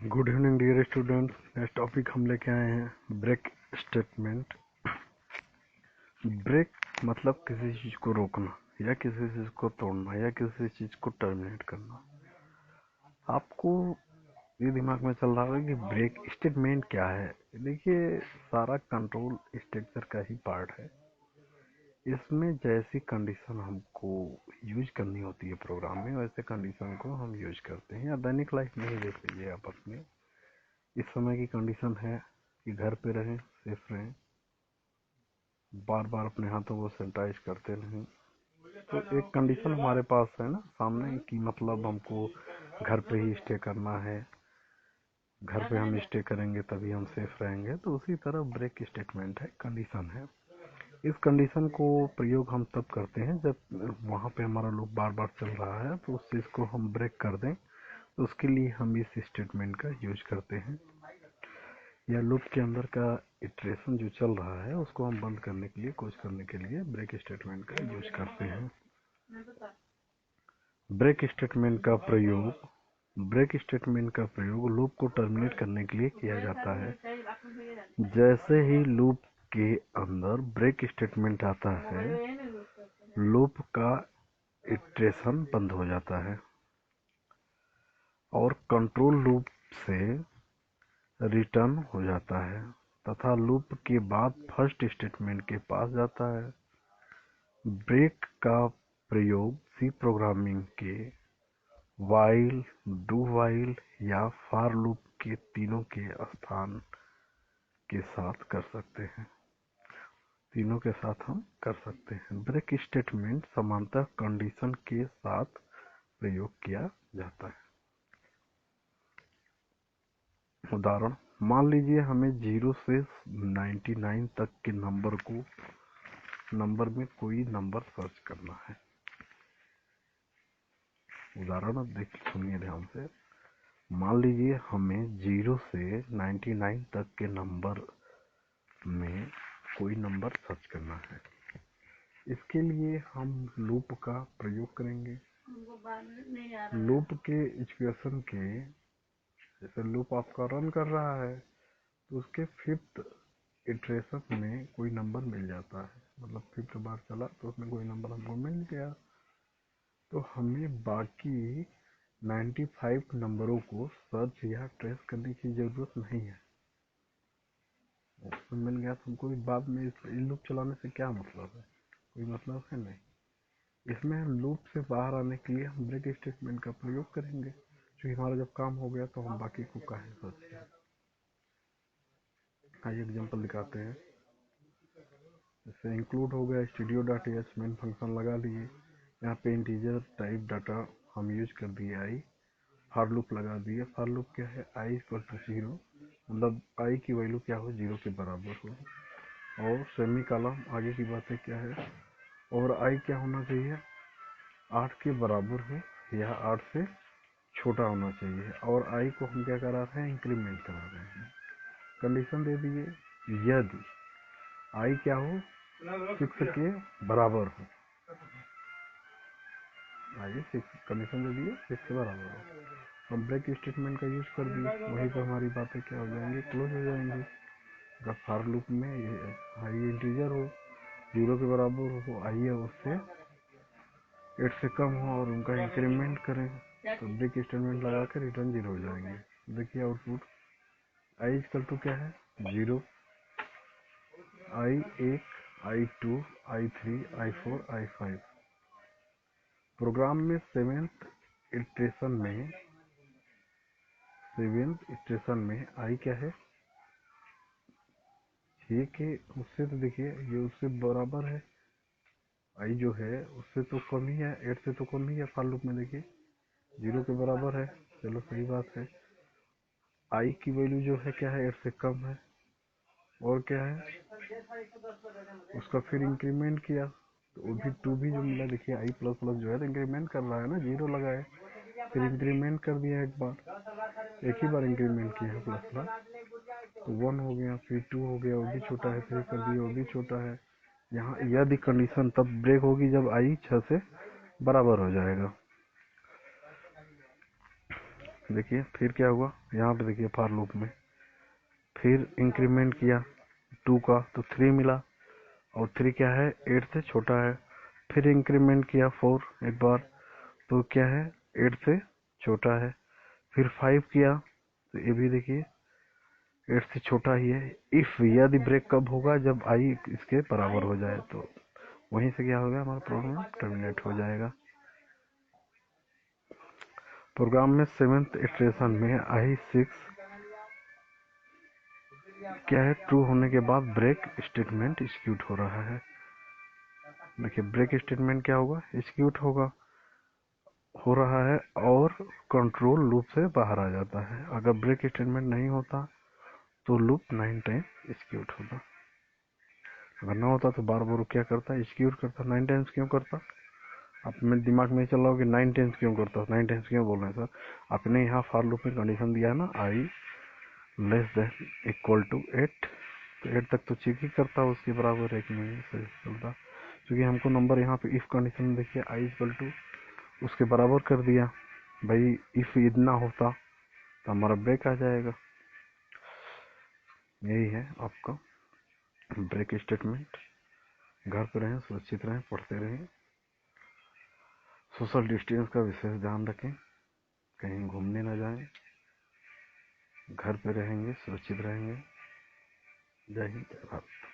Good evening dear students. Next topic हम लेके आए हैं ब्रेक स्टेटमेंट। ब्रेक मतलब किसी चीज़ को रोकना या किसी चीज़ को तोड़ना या किसी चीज़ को टर्मिनेट करना। आपको ये दिमाग में चल रहा होगा कि ब्रेक स्टेटमेंट क्या है। देखिए, सारा कंट्रोल स्ट्रक्चर का ही पार्ट है। इसमें जैसी कंडीशन हमको यूज करनी होती है प्रोग्राम में, वैसे कंडीशन को हम यूज करते हैं। या दैनिक लाइफ में ही देख लीजिए आप अपने। इस समय की कंडीशन है कि घर पे रहें, सेफ रहें, बार बार अपने हाथों को सैनिटाइज करते रहें। तो एक कंडीशन हमारे पास है ना सामने कि मतलब हमको घर पे ही स्टे करना है, घर पे हम स्टे करेंगे तभी हम सेफ रहेंगे। तो उसी तरह ब्रेक स्टेटमेंट है, कंडीशन है। इस कंडीशन को प्रयोग हम तब करते हैं जब वहाँ पे हमारा लूप बार बार चल रहा है, तो उस चीज़ को हम ब्रेक कर दें। तो उसके लिए हम इस स्टेटमेंट का यूज करते हैं। या लूप के अंदर का इटरेशन जो चल रहा है उसको हम बंद करने के लिए, कुछ करने के लिए ब्रेक स्टेटमेंट का यूज करते हैं। ब्रेक स्टेटमेंट का प्रयोग लूप को टर्मिनेट करने के लिए किया जाता है। जैसे ही लूप के अंदर ब्रेक स्टेटमेंट आता है, लूप का इटरेशन बंद हो जाता है और कंट्रोल लूप से रिटर्न हो जाता है तथा लूप के बाद फर्स्ट स्टेटमेंट के पास जाता है। ब्रेक का प्रयोग सी प्रोग्रामिंग के वाइल, डू वाइल या फॉर लूप के तीनों के स्थान के साथ कर सकते हैं। तीनों के साथ हम कर सकते हैं। ब्रेक स्टेटमेंट समांतर कंडीशन के साथ प्रयोग किया जाता है। उदाहरण, मान लीजिए हमें 0 से 99 तक के नंबर में कोई नंबर सर्च करना है। उदाहरण अब देखिए, सुनिए ध्यान से। मान लीजिए हमें 0 से 99 तक के नंबर में कोई नंबर सर्च करना है। इसके लिए हम लूप का प्रयोग करेंगे। लूप के इक्वेशन के, जैसे लूप आपका रन कर रहा है तो उसके 5th इटरेशन में कोई नंबर मिल जाता है। मतलब 5th बार चला तो उसमें कोई नंबर हमको मिल गया, तो हमें बाकी 95 नंबरों को सर्च या ट्रेस करने की जरूरत नहीं है। ऑप्शन मिल गया तो हमको बाद में इस लूप चलाने से क्या मतलब है? कोई मतलब है नहीं। इसमें हम लूप से बाहर आने के लिए हम ब्रेक स्टेटमेंट का प्रयोग करेंगे, क्योंकि हमारा जब काम हो गया तो हम बाकी को काहे सर्च करें। आइए एग्जाम्पल दिखाते हैं। जैसे इंक्लूड हो गया studio.h मेन फंक्शन लगा लिए। यहाँ पे इंटीजर टाइप डाटा हम यूज कर दिए आई। फॉर लूप लगा दिए। फॉर लूप क्या है? आई इक्वल टू 0, मतलब आई की वैल्यू क्या हो? 0 के बराबर हो। और सेमी कॉलम आगे की बातें क्या है? और आई क्या होना चाहिए? 8 के बराबर हो या 8 से छोटा होना चाहिए। और आई को हम क्या करा रहे हैं? इंक्रीमेंट करा रहे हैं। कंडीशन दे दिए, यदि आई क्या हो? 6 के बराबर हो। आइए 6 कंडीशन दे दिए, 6 के बराबर हो। हम ब्रेक स्टेटमेंट का यूज कर दिए, वहीं पर हमारी बातें क्या हो जाएंगी? क्लोज हो जाएंगी। अगर फॉर लूप में आई इंटीजर हो, 0 के बराबर हो, आई है उससे 8 से कम हो और उनका इंक्रीमेंट करें तो ब्रेक स्टेटमेंट लगा कर रिटर्न 0 हो जाएंगे। देखिए आउटपुट, आई इक्वल टू क्या है? 0, I1, I2, I3, I4, I5। Programme में सेवेंथ इटरेशन में आई क्या है? 6 के उससे, तो देखिए ये उससे बराबर है। आई जो है उससे तो कम ही है, 8 से तो कम ही है। फॉर लूप में देखिए 0 के बराबर है। चलो सही बात है। आई की वैल्यू जो है क्या है? 8 से कम है। और क्या है? उसका फिर इंक्रीमेंट किया तो वो भी 2 भी जो मिला। देखिए आई प्लस प्लस जो है तो इंक्रीमेंट कर रहा है ना, 0 लगाए फिर इंक्रीमेंट कर दिया एक बार, एक ही बार इंक्रीमेंट किया प्लस प्लस, तो 1 हो गया, फिर 2 हो गया, वो भी छोटा है, 3 कर दिया, वो भी छोटा है। यहाँ यदि कंडीशन तब ब्रेक होगी जब आई 6 से बराबर हो जाएगा। देखिए फिर क्या हुआ, यहाँ पे देखिए फॉर लूप में फिर इंक्रीमेंट किया 2 का तो 3 मिला, और 3 क्या है 8 से छोटा है। फिर इंक्रीमेंट किया 4 एक बार, तो क्या है 8 से छोटा है। फिर 5 किया तो ये भी देखिए 8 से छोटा ही है। इफ यदि ब्रेक कब होगा, जब आई इसके बराबर हो जाए, तो वहीं से क्या होगा हमारा प्रोग्राम टर्मिनेट हो जाएगा। प्रोग्राम में 7th इटरेशन में आई 6 क्या है ट्रू होने के बाद ब्रेक स्टेटमेंट एग्जीक्यूट हो रहा है। देखिए ब्रेक स्टेटमेंट क्या होगा, एग्जीक्यूट होगा, हो रहा है, और कंट्रोल लूप से बाहर आ जाता है। अगर ब्रेक स्टेटमेंट नहीं होता तो लूप 9 टाइम एग्जीक्यूट होगा। अगर ना होता तो बार बार क्या करता, एग्जीक्यूट करता। 9 टाइम्स क्यों करता, आप मेरे दिमाग में चल रहा हो कि 9 टाइम्स क्यों करता, 9 टाइम्स क्यों बोल रहे हैं सर। आपने यहाँ फॉर लूप में कंडीशन दिया है ना, आई लेस देन इक्वल टू 8, तो 8 तक तो चेक ही करता, उसके बराबर है कि नहीं सही चलता। क्योंकि हमको नंबर यहाँ पे इफ कंडीशन देखिए आई इक्वल टू उसके बराबर कर दिया भाई। इफ इतना होता तो हमारा ब्रेक आ जाएगा। यही है आपका ब्रेक स्टेटमेंट। घर पे रहें, सुरक्षित रहें, पढ़ते रहें, सोशल डिस्टेंस का विशेष ध्यान रखें, कहीं घूमने ना जाएं, घर पे रहेंगे, सुरक्षित रहेंगे। जय हिंद, जय भारत।